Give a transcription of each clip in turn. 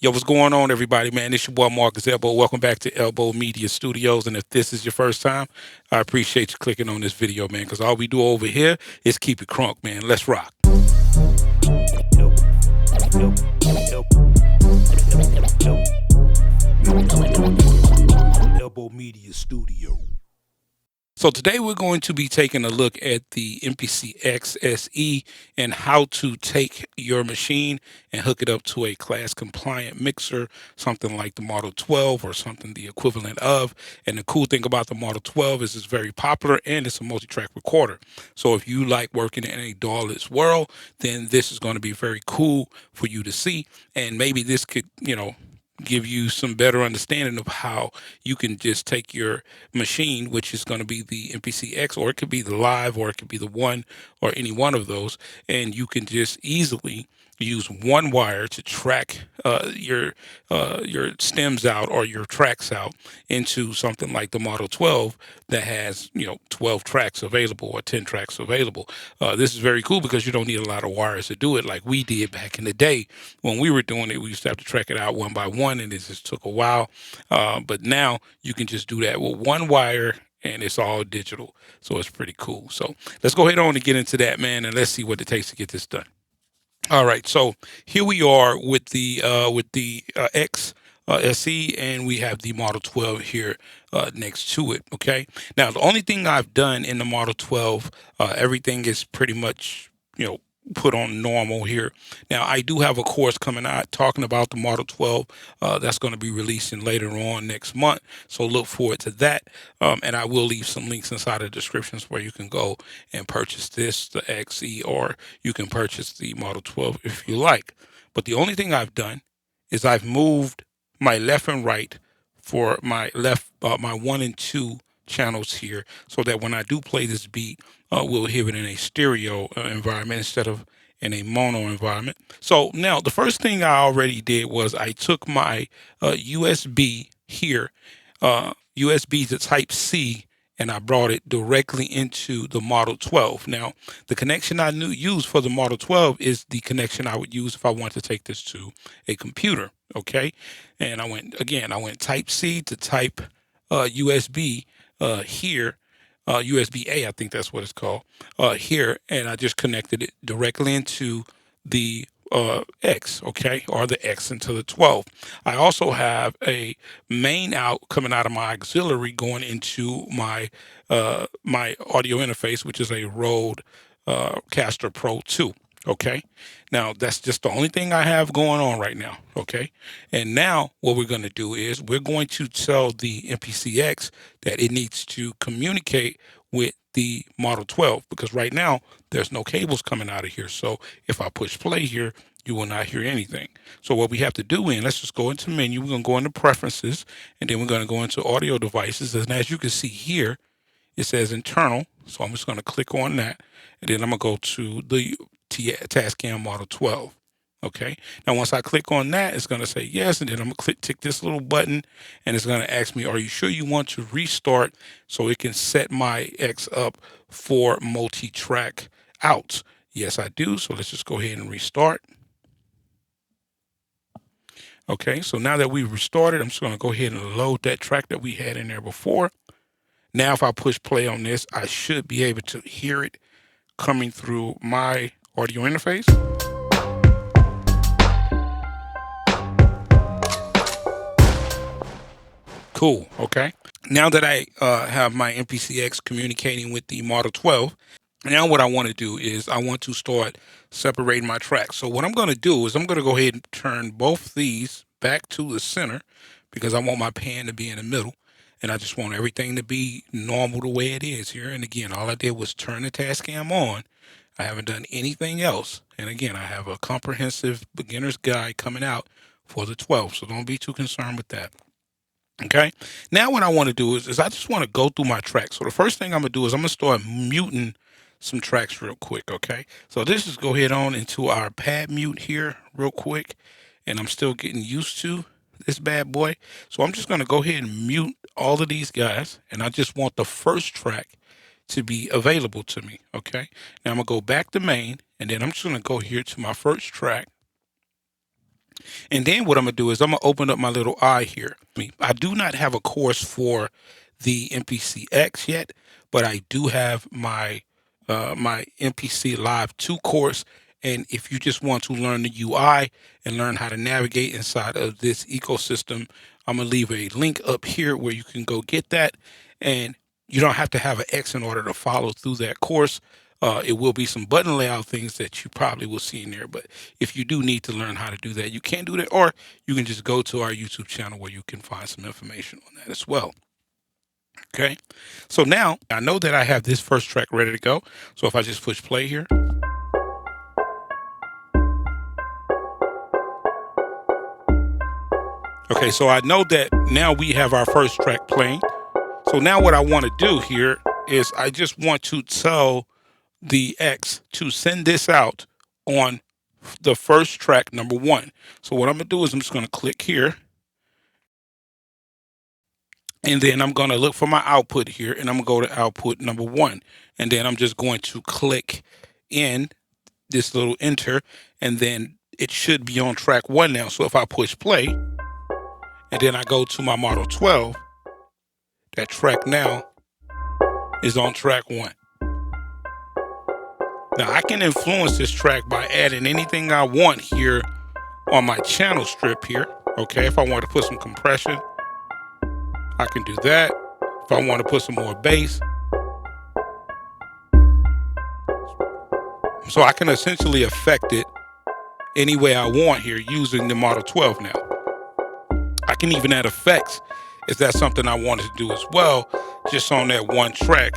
Yo, what's going on, everybody, man? It's your boy Marcus Elbow. Welcome back to Elbow Media Studios. And if this is your first time, I appreciate you clicking on this video, man, because all we do over here is keep it crunk, man. Let's rock. Elbow Media Studio. So today we're going to be taking a look at the MPC XSE and how to take your machine and hook it up to a class compliant mixer, something like the Model 12 or something the equivalent of. And the cool thing about the Model 12 is it's very popular and it's a multi-track recorder. So if you like working in a DAWless world, then this is going to be very cool for you to see. And maybe this could, give you some better understanding of how you can just take your machine, which is going to be the MPCX, or it could be the Live, or it could be the One, or any one of those, and you can just easily use one wire to track your stems out or your tracks out into something like the Model 12 that has 12 tracks available or 10 tracks available. This is very cool because you don't need a lot of wires to do it like we did back in the day when we were doing it. We used to have to track it out one by one, and it just took a while. But now you can just do that with one wire, and it's all digital. So it's pretty cool. So let's go ahead on and get into that, man, and let's see what it takes to get this done. All right, so here we are with the X SE, and we have the Model 12 here next to it. Okay, now the only thing I've done in the Model 12, everything is pretty much put on normal here. Now I do have a course coming out talking about the Model 12 that's going to be releasing later on next month, so look forward to that. And I will leave some links inside the descriptions where you can go and purchase this, the XE, or you can purchase the Model 12 if you like. But the only thing I've done is I've moved my left and right for my my 1 and 2 channels here, so that when I do play this beat, we'll hear it in a stereo environment instead of in a mono environment. So now the first thing I already did was I took my USB here, USB to Type C, and I brought it directly into the Model 12. Now, the connection I use for the Model 12 is the connection I would use if I want to take this to a computer. Okay, and I went Type C to Type USB here, USB A, I think that's what it's called, here, and I just connected it directly into the X, okay, or the X into the 12. I also have a main out coming out of my auxiliary going into my my audio interface, which is a Rode Caster Pro 2. Okay, now that's just the only thing I have going on right now. Okay, and now what we're going to do is we're going to tell the MPCX that it needs to communicate with the Model 12, because right now there's no cables coming out of here. So if I push play here, you will not hear anything. So what we have to do, let's just go into menu. We're going to go into preferences, and then we're going to go into audio devices. And as you can see here, it says internal. So I'm just going to click on that, and then I'm going to go to the TASCAM Model 12. Okay. Now, once I click on that, it's going to say yes, and then I'm going to tick this little button, and it's going to ask me, are you sure you want to restart so it can set my X up for multi-track outs? Yes, I do. So let's just go ahead and restart. Okay, so now that we've restarted, I'm just going to go ahead and load that track that we had in there before. Now, if I push play on this, I should be able to hear it coming through my audio interface. Cool. Okay. Now that I have my MPCX communicating with the Model 12, now what I want to do is I want to start separating my tracks. So what I'm going to do is I'm going to go ahead and turn both these back to the center, because I want my pan to be in the middle, and I just want everything to be normal the way it is here. And again, all I did was turn the Tascam on. I haven't done anything else. And again, I have a comprehensive beginner's guide coming out for the 12, so don't be too concerned with that. Okay, now what I want to do is I just want to go through my tracks. So the first thing I'm going to do is I'm going to start muting some tracks real quick. Okay, so this is go ahead on into our pad mute here real quick, and I'm still getting used to this bad boy. So I'm just going to go ahead and mute all of these guys, and I just want the first track to be available to me. Okay, now I'm going to go back to main, and then I'm just going to go here to my first track, And then what I'm gonna do is I'm gonna open up my little eye here. I do not have a course for the MPCX yet, but I do have my my MPC Live 2 course. And if you just want to learn the UI and learn how to navigate inside of this ecosystem, I'm gonna leave a link up here where you can go get that. And you don't have to have an X in order to follow through that course. It will be some button layout things that you probably will see in there, but if you do need to learn how to do that, you can do that, or you can just go to our YouTube channel where you can find some information on that as well. Okay, so now I know that I have this first track ready to go. So if I just push play here, okay, so I know that now we have our first track playing. So now what I want to do here is I just want to tell the X to send this out on the first track, number 1. So what I'm gonna do is I'm just gonna click here, and then I'm gonna look for my output here, and I'm gonna go to output number 1, and then I'm just going to click in this little enter, and then it should be on track 1 now. So if I push play, and then I go to my Model 12, that track now is on track 1. Now I can influence this track by adding anything I want here on my channel strip here. Okay, if I want to put some compression, I can do that. If I want to put some more bass, so I can essentially affect it any way I want here using the Model 12 now. I can even add effects if that's something I wanted to do as well, just on that one track.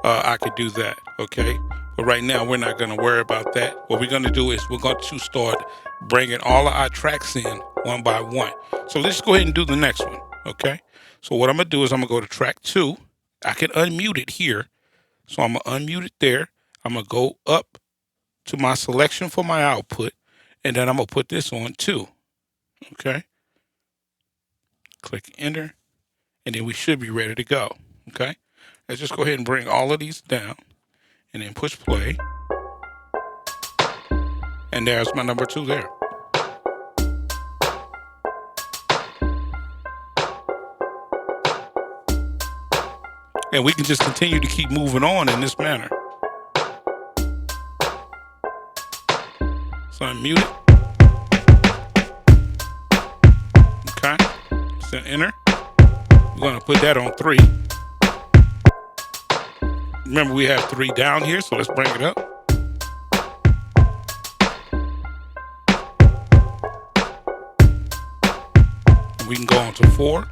I could do that, okay? But right now, we're not gonna worry about that. What we're gonna do is we're going to start bringing all of our tracks in one by one. So let's go ahead and do the next one, okay? So what I'm gonna do is I'm gonna go to track 2. I can unmute it here. So I'm gonna unmute it there. I'm gonna go up to my selection for my output, and then I'm gonna put this on 2, okay? Click enter, and then we should be ready to go, okay? Let's just go ahead and bring all of these down, and then push play. And there's my number 2 there. And we can just continue to keep moving on in this manner. So unmute it. Okay. Set enter. We're going to put that on 3. Remember, we have 3 down here, so let's bring it up. And we can go on to 4.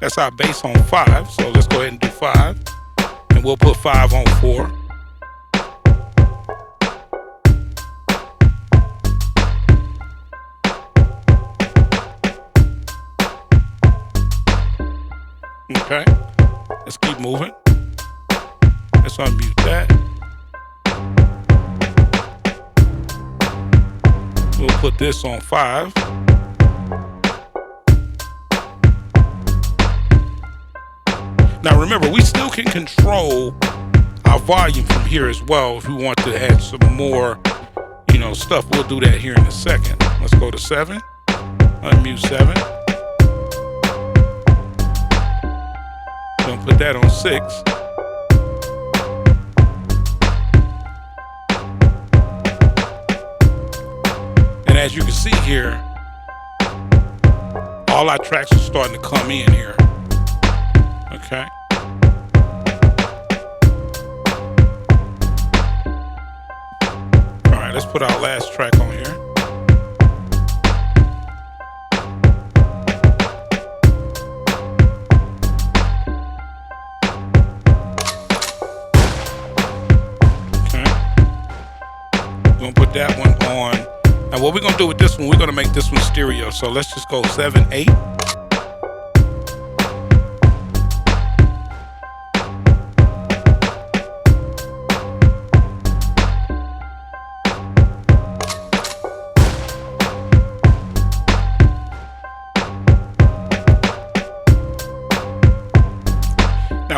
That's our bass on 5, so let's go ahead and do 5. And we'll put 5 on 4. Okay, let's keep moving. Let's unmute that. We'll put this on 5. Now remember, we still can control our volume from here as well. If we want to add some more, stuff, we'll do that here in a second. Let's go to 7, unmute 7. Gonna put that on 6. And as you can see here, all our tracks are starting to come in here. Okay. All right, let's put our last track on here. Gonna put that one on. Now what we're gonna do with this one, we're gonna make this one stereo. So let's just go 7, 8.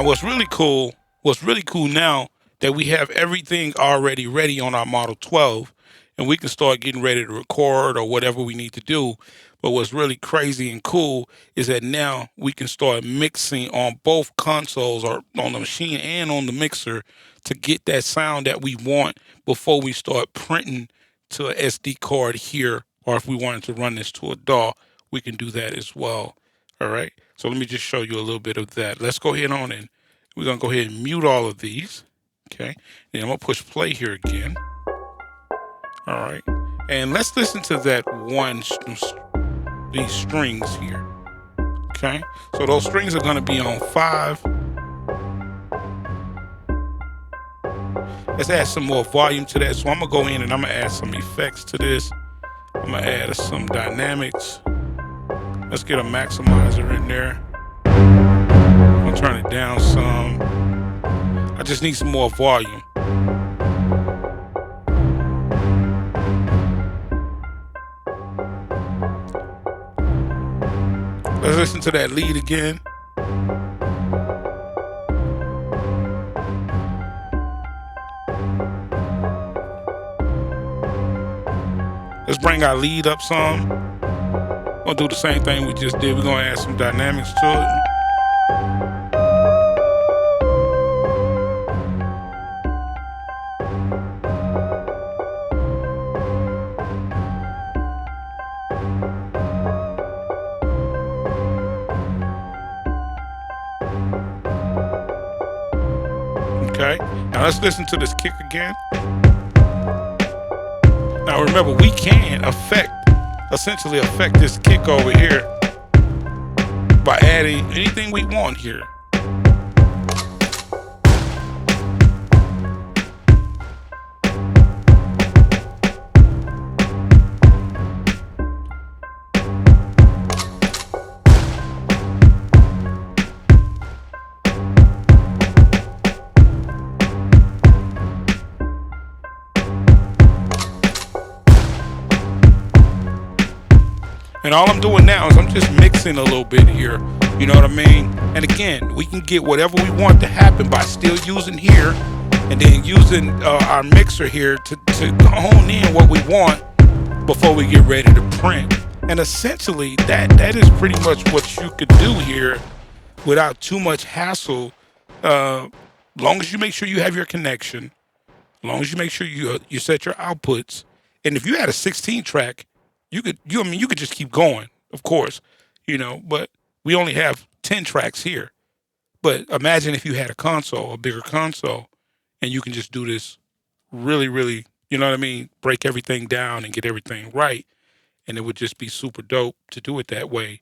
what's really cool now that we have everything already ready on our Model 12 and we can start getting ready to record or whatever we need to do. But what's really crazy and cool is that now we can start mixing on both consoles or on the machine and on the mixer to get that sound that we want before we start printing to an SD card here, or if we wanted to run this to a DAW, we can do that as well. All right. So let me just show you a little bit of that. Let's go ahead on and we're going to go ahead and mute all of these. Okay. Then I'm going to push play here again. All right. And let's listen to that these strings here. Okay. So those strings are going to be on 5. Let's add some more volume to that. So I'm going to go in and I'm going to add some effects to this. I'm going to add some dynamics. Let's get a maximizer in there. I'm going to turn it down some. I just need some more volume. Let's listen to that lead again. Let's bring our lead up some. We'll do the same thing we just did. We're going to add some dynamics to it. Okay, now let's listen to this kick again. Now remember, we can essentially affect this kick over here by adding anything we want here. And all I'm doing now is I'm just mixing a little bit here. You know what I mean? And again, we can get whatever we want to happen by still using here and then using our mixer here to hone in what we want before we get ready to print. And essentially, that is pretty much what you could do here without too much hassle. Long as you make sure you have your connection, long as you make sure you set your outputs. And if you had a 16 track, you could just keep going, of course, but we only have 10 tracks here. But imagine if you had a bigger console, and you can just do this really, really, break everything down and get everything right. And it would just be super dope to do it that way.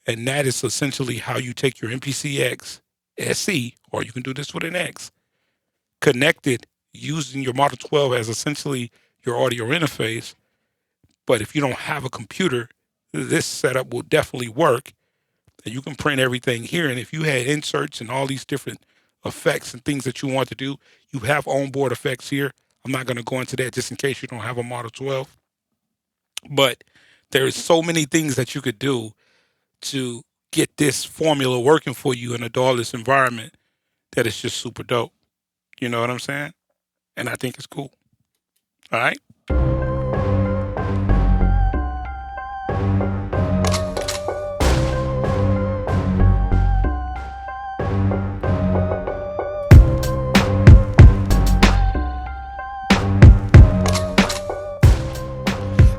And that is essentially how you take your MPC X SE, or you can do this with an X, connected using your Model 12 as essentially your audio interface. But if you don't have a computer, this setup will definitely work. And you can print everything here. And if you had inserts and all these different effects and things that you want to do, you have onboard effects here. I'm not going to go into that just in case you don't have a Model 12. But there's so many things that you could do to get this formula working for you in a DAWless environment that is just super dope. You know what I'm saying? And I think it's cool. All right.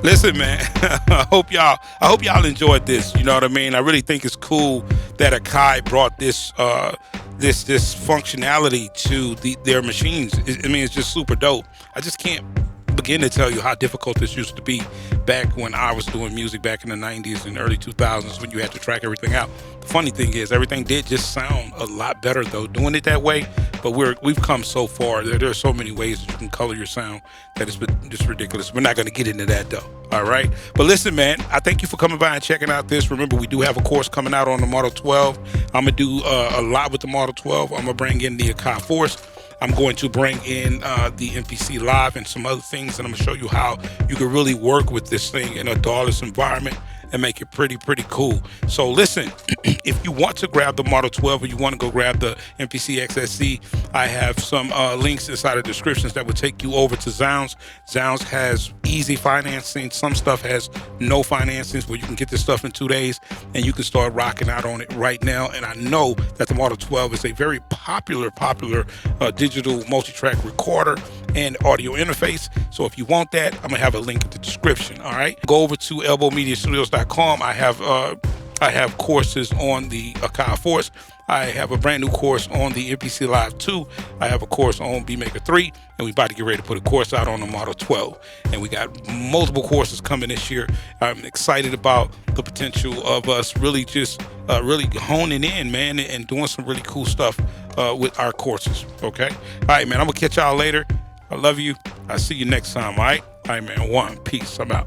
Listen, man, I hope y'all enjoyed this. You know what I mean? I really think it's cool that Akai brought this this functionality to their machines. It's just super dope. I just can't begin to tell you how difficult this used to be back when I was doing music back in the 90s and early 2000s when you had to track everything out. The funny thing is everything did just sound a lot better though doing it that way, but we've come so far. There are so many ways that you can color your sound that it's just ridiculous. We're not going to get into that though. All right. But listen, man, I thank you for coming by and checking out this. Remember, we do have a course coming out on the Model 12. I'm going to do a lot with the Model 12. I'm going to bring in the Akai Force. I'm going to bring in the MPC Live and some other things, and I'm going to show you how you can really work with this thing in a DAWless environment and make it pretty cool. So listen, if you want to grab the Model 12 or you want to go grab the MPC XSE, I have some links inside of the descriptions that will take you over to Zounds. Zounds has easy financing. Some stuff has no financings where you can get this stuff in 2 days and you can start rocking out on it right now. And I know that the Model 12 is a very popular digital multi-track recorder and audio interface. So if you want that, I'm gonna have a link in the description. All right, go over to elbowmediastudios.com. I have courses on the Akai Force. I have a brand new course on the MPC Live 2. I have a course on BeatMaker 3, and we about to get ready to put a course out on the Model 12. And we got multiple courses coming this year. I'm excited about the potential of us really just really honing in, man, and doing some really cool stuff with our courses, okay? All right, man, I'm gonna catch y'all later. I love you. I'll see you next time, all right? All right, man, one, peace, I'm out.